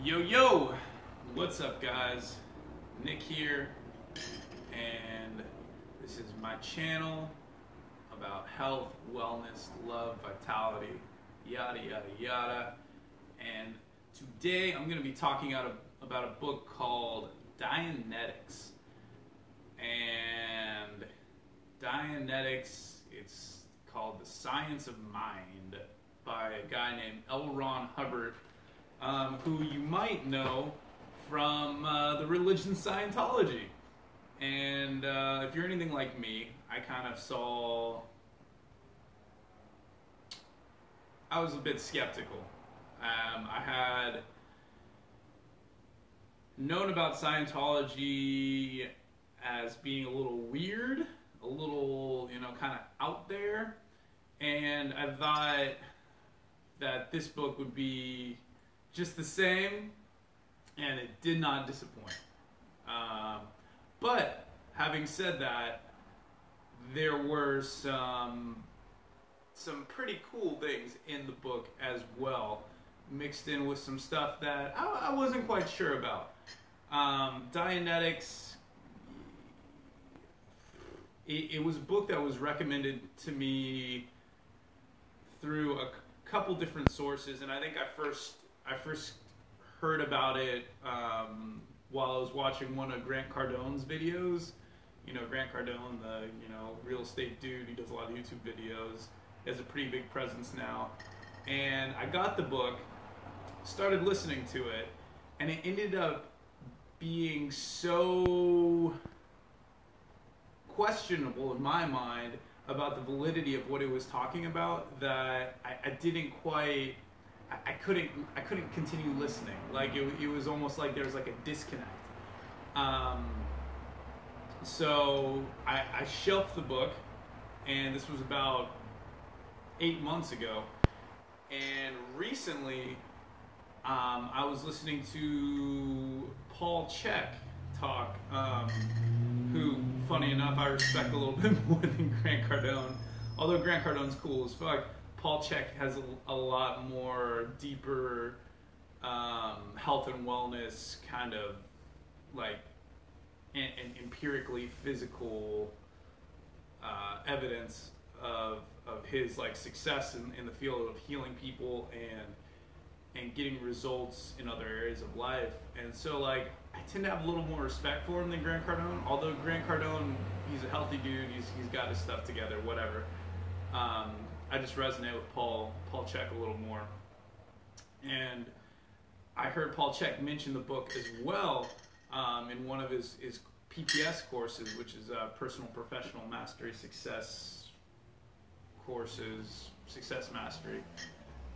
Yo, yo! What's up, guys? Nick here, and this is my channel about health, wellness, love, vitality, yada, yada, yada. And today I'm going to be talking about a book called Dianetics. And Dianetics, it's called The Science of Mind by a guy named L Ron Hubbard, who you might know from the religion Scientology. And if you're anything like me, I kind of I was a bit skeptical. I had known about Scientology as being a little weird, a little, kind of out there. And I thought that this book would be just the same, and it did not disappoint. But having said that, there were some pretty cool things in the book as well, mixed in with some stuff that I wasn't quite sure about. Dianetics, it was a book that was recommended to me through a couple different sources, and I think I first heard about it while I was watching one of Grant Cardone's videos. Grant Cardone, the real estate dude, he does a lot of YouTube videos. He has a pretty big presence now. And I got the book, started listening to it, and it ended up being so questionable in my mind about the validity of what it was talking about that I couldn't continue listening. Like it was almost like there was like a disconnect. So I shelved the book, and this was about 8 months ago. And recently, I was listening to Paul Chek talk, who, funny enough, I respect a little bit more than Grant Cardone. Although Grant Cardone's cool as fuck, Paul Chek has a lot more deeper health and wellness kind of like and empirically physical evidence of his like success in the field of healing people and getting results in other areas of life. And so like I tend to have a little more respect for him than Grant Cardone. Although Grant Cardone, he's a healthy dude, he's got his stuff together, whatever. I just resonate with Paul Chek a little more. And I heard Paul Chek mention the book as well in one of his PPS courses, which is Personal Professional Mastery Success courses, Success Mastery.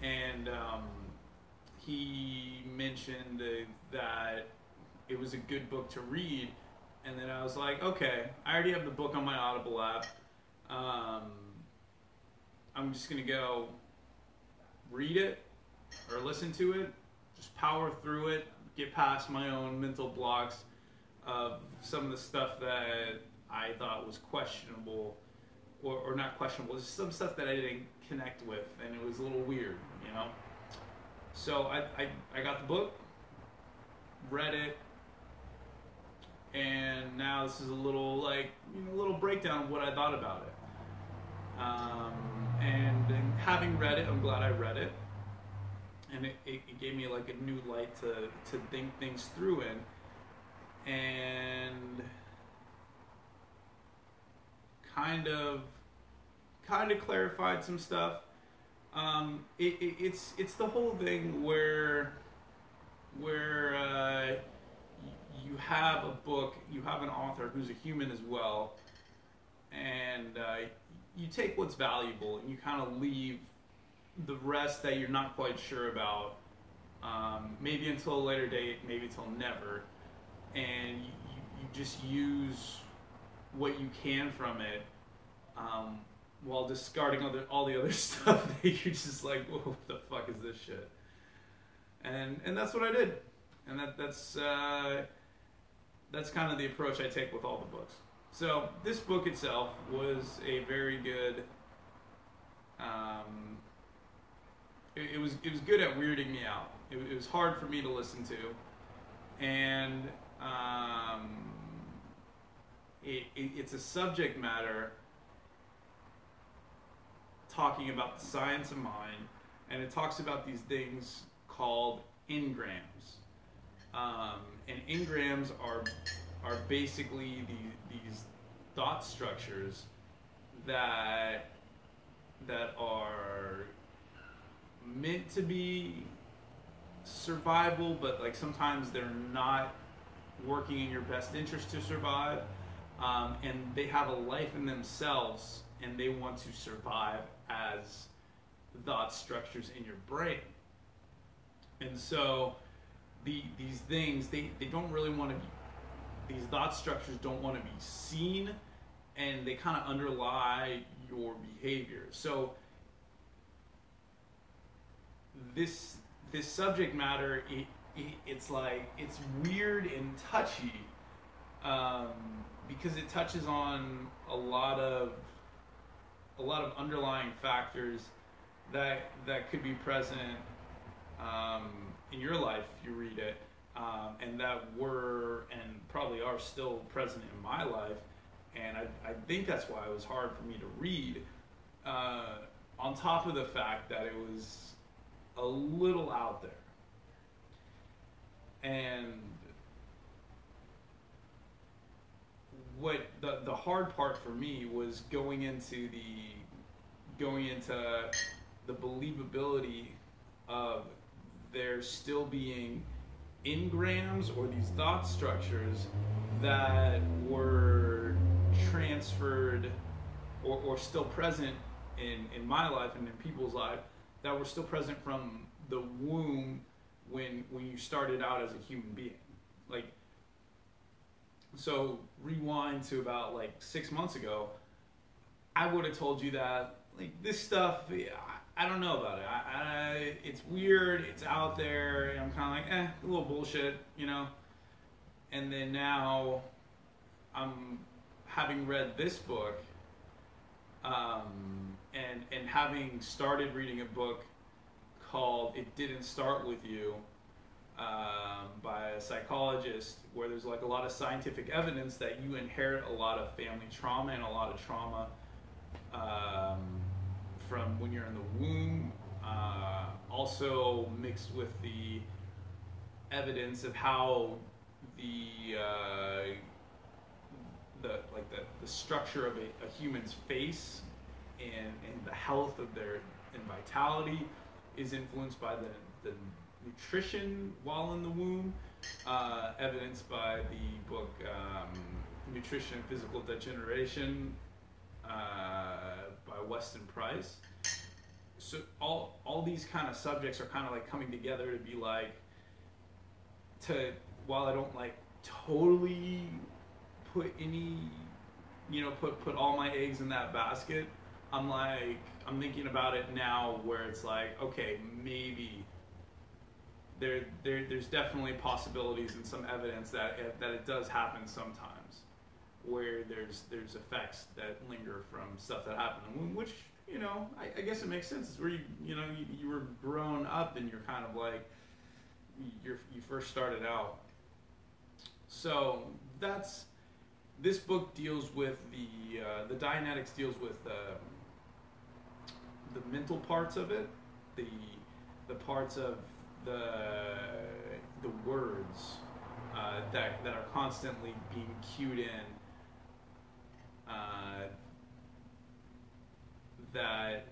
And he mentioned that it was a good book to read. And then I was like, okay, I already have the book on my Audible app. I'm just going to go read it or listen to it, just power through it, get past my own mental blocks of some of the stuff that I thought was questionable, or not questionable, just some stuff that I didn't connect with, and it was a little weird, So I got the book, read it, and now this is a little little breakdown of what I thought about it. And having read it, I'm glad I read it, and it gave me like a new light to think things through in, and kind of clarified some stuff. It's the whole thing where you have a book, you have an author who's a human as well, and you take what's valuable and you kind of leave the rest that you're not quite sure about, maybe until a later date, maybe till never, and you just use what you can from it, while discarding all the other stuff that you're just like, whoa, what the fuck is this shit? And that's what I did, and that's kind of the approach I take with all the books. So this book itself was a very good it was good at weirding me out. It was hard for me to listen to, and it's a subject matter talking about the science of mind, and it talks about these things called engrams. And engrams are basically these thought structures that are meant to be survival, but like sometimes they're not working in your best interest to survive, and they have a life in themselves, and they want to survive as thought structures in your brain. And so these things, they don't really want to be, these thought structures don't want to be seen, and they kind of underlie your behavior. So this subject matter, it's like, it's weird and touchy, because it touches on a lot of underlying factors that could be present in your life if you read it, and that were and probably are still present in my life. And I think that's why it was hard for me to read, on top of the fact that it was a little out there. And what the hard part for me was going into the believability of there still being engrams, or these thought structures that were transferred or still present in my life and in people's life, that were still present from the womb when you started out as a human being. Like, so rewind to about like 6 months ago, I would have told you that like this stuff, I don't know about it. It's weird, it's out there, and I'm kind of like, a little bullshit, you know? And then now, I'm having read this book, and having started reading a book called It Didn't Start With You, by a psychologist, where there's like a lot of scientific evidence that you inherit a lot of family trauma and a lot of trauma from when you're in the womb, also mixed with the evidence of how the structure of a human's face and the health of their and vitality is influenced by the nutrition while in the womb, evidenced by the book Nutrition and Physical Degeneration by Weston Price. So all these kind of subjects are kind of like coming together to be like, while I don't like totally put any, put all my eggs in that basket, I'm thinking about it now where it's like, okay, maybe there's definitely possibilities and some evidence that it does happen sometimes, where there's effects that linger from stuff that happened in the womb, which, I guess it makes sense. It's where you were grown up and you're kind of like, you first started out. So this book deals with the Dianetics deals with the mental parts of it, the parts of the words that are constantly being cued in, that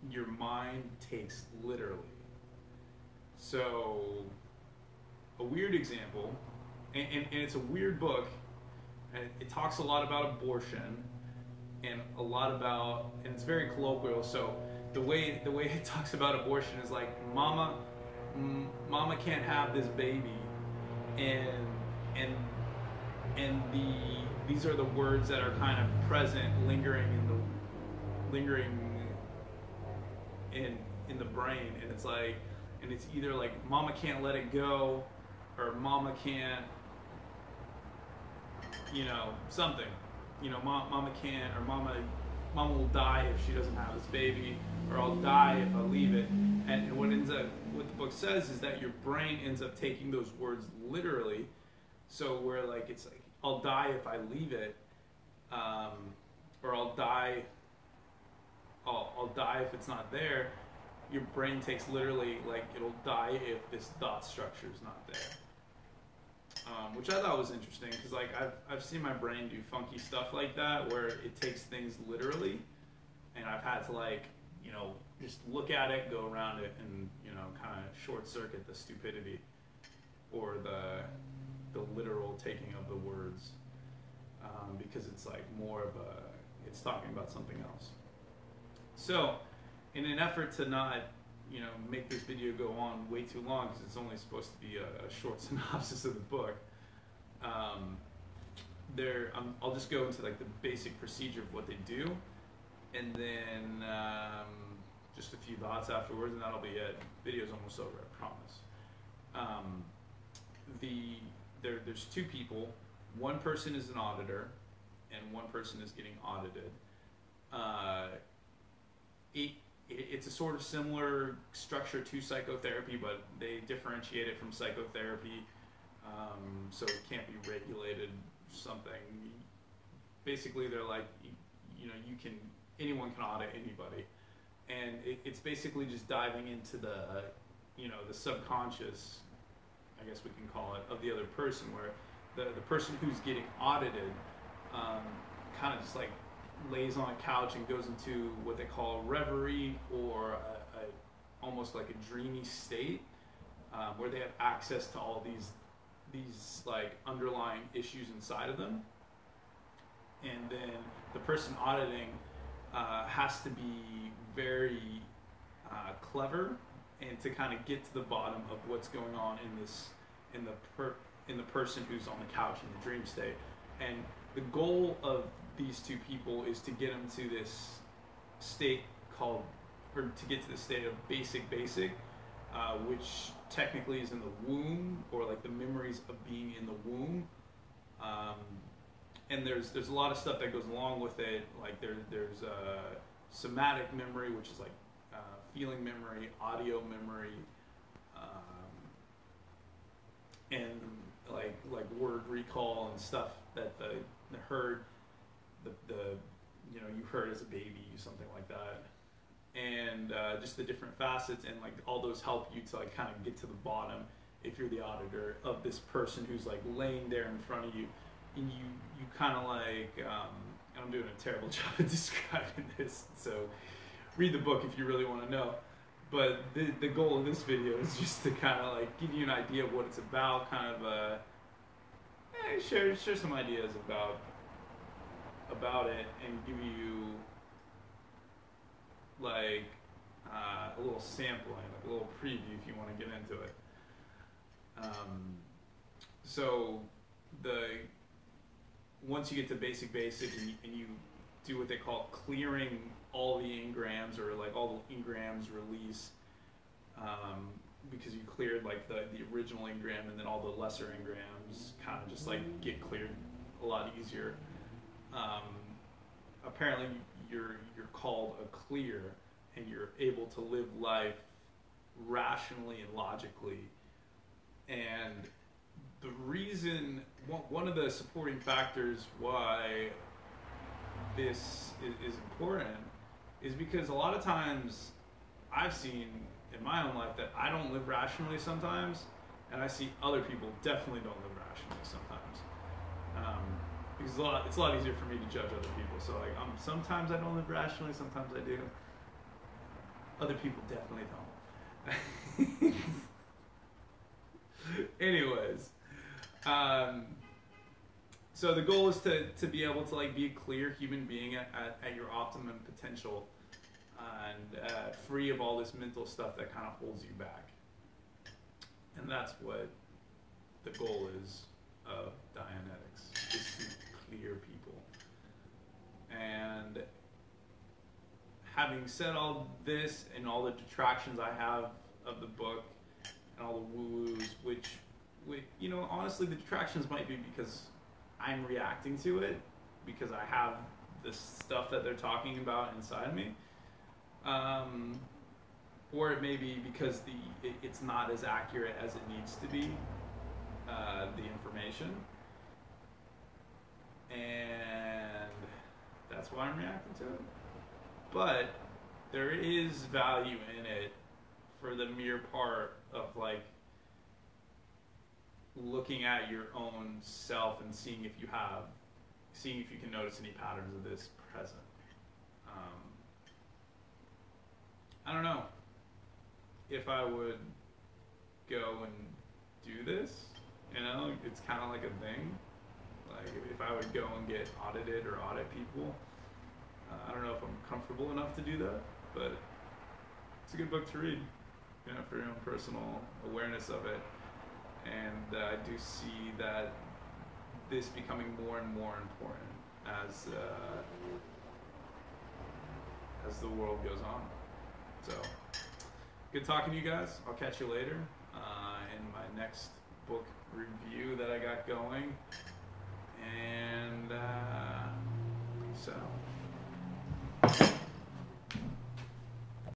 your mind takes literally. So a weird example, and it's a weird book, and it talks a lot about abortion and a lot about, and it's very colloquial. So the way it talks about abortion is like, mama can't have this baby, and these are the words that are kind of present, lingering in the brain, and it's like, and it's either like mama can't let it go, or mama can't, something, mama can't, or mama will die if she doesn't have this baby, or I'll die if I leave it. And what the book says is that your brain ends up taking those words literally. So where like it's like, I'll die if I leave it, or I'll die if it's not there. Your brain takes literally, like, it'll die if this thought structure is not there. Which I thought was interesting, because like I've seen my brain do funky stuff like that, where it takes things literally, and I've had to, like, you know, just look at it, go around it, and, you know, kind of short circuit the stupidity or the literal taking of the words, because it's like more of it's talking about something else. So, in an effort to not, you know, make this video go on way too long, because it's only supposed to be a short synopsis of the book, I'll just go into like the basic procedure of what they do, and then just a few thoughts afterwards, and that'll be it. The video's almost over, I promise. There's two people. One person is an auditor, and one person is getting audited. It's a sort of similar structure to psychotherapy, but they differentiate it from psychotherapy, so it can't be regulated something. Basically, they're like, you know, anyone can audit anybody, and it's basically just diving into the, you know, the subconscious, I guess we can call it, of the other person, where the person who's getting audited kind of just like lays on a couch and goes into what they call reverie, or almost like a dreamy state, where they have access to all these like underlying issues inside of them. And then the person auditing has to be very clever, and to kind of get to the bottom of what's going on in the person who's on the couch in the dream state. And the goal of these two people is to get them to this state or to get to the state of basic, which technically is in the womb, or like the memories of being in the womb. And there's a lot of stuff that goes along with it. Like there's somatic memory, which is like feeling memory, audio memory, and like word recall and stuff that the heard, you know, you heard as a baby, something like that, and just the different facets, and like all those help you to like kind of get to the bottom, if you're the auditor, of this person who's like laying there in front of you, and you kind of like, I'm doing a terrible job of describing this, so read the book if you really want to know. But the goal of this video is just to kind of like give you an idea of what it's about, kind of share some ideas about it, and give you like a little sampling, like a little preview if you want to get into it. So once you get to basic, and you do what they call clearing all the engrams, or like all the engrams release, because you cleared like the original engram, and then all the lesser engrams kind of just like get cleared a lot easier. Apparently you're called a clear, and you're able to live life rationally and logically. And the reason, one of the supporting factors why this is important, is because a lot of times I've seen in my own life that I don't live rationally sometimes, and I see other people definitely don't live rationally sometimes. Because it's a lot easier for me to judge other people. So like, sometimes I don't live rationally, sometimes I do. Other people definitely don't. Anyways, so the goal is to be able to like be a clear human being at your optimum potential, and free of all this mental stuff that kind of holds you back. And that's what the goal is of Dianetics, is to clear people. And having said all this, and all the detractions I have of the book, and all the woo-woos, which, you know, honestly, the detractions might be because I'm reacting to it, because I have this stuff that they're talking about inside me. or it may be because it's not as accurate as it needs to be, the information, and that's why I'm reacting to it. But there is value in it for the mere part of like looking at your own self and seeing if you can notice any patterns of this present. I don't know if I would go and do this, you know, it's kind of like a thing. Like if I would go and get audited or audit people, I don't know if I'm comfortable enough to do that, but it's a good book to read, you know, for your own personal awareness of it. And I do see that this becoming more and more important as the world goes on. So, good talking to you guys. I'll catch you later in my next book review that I got going. And peace out.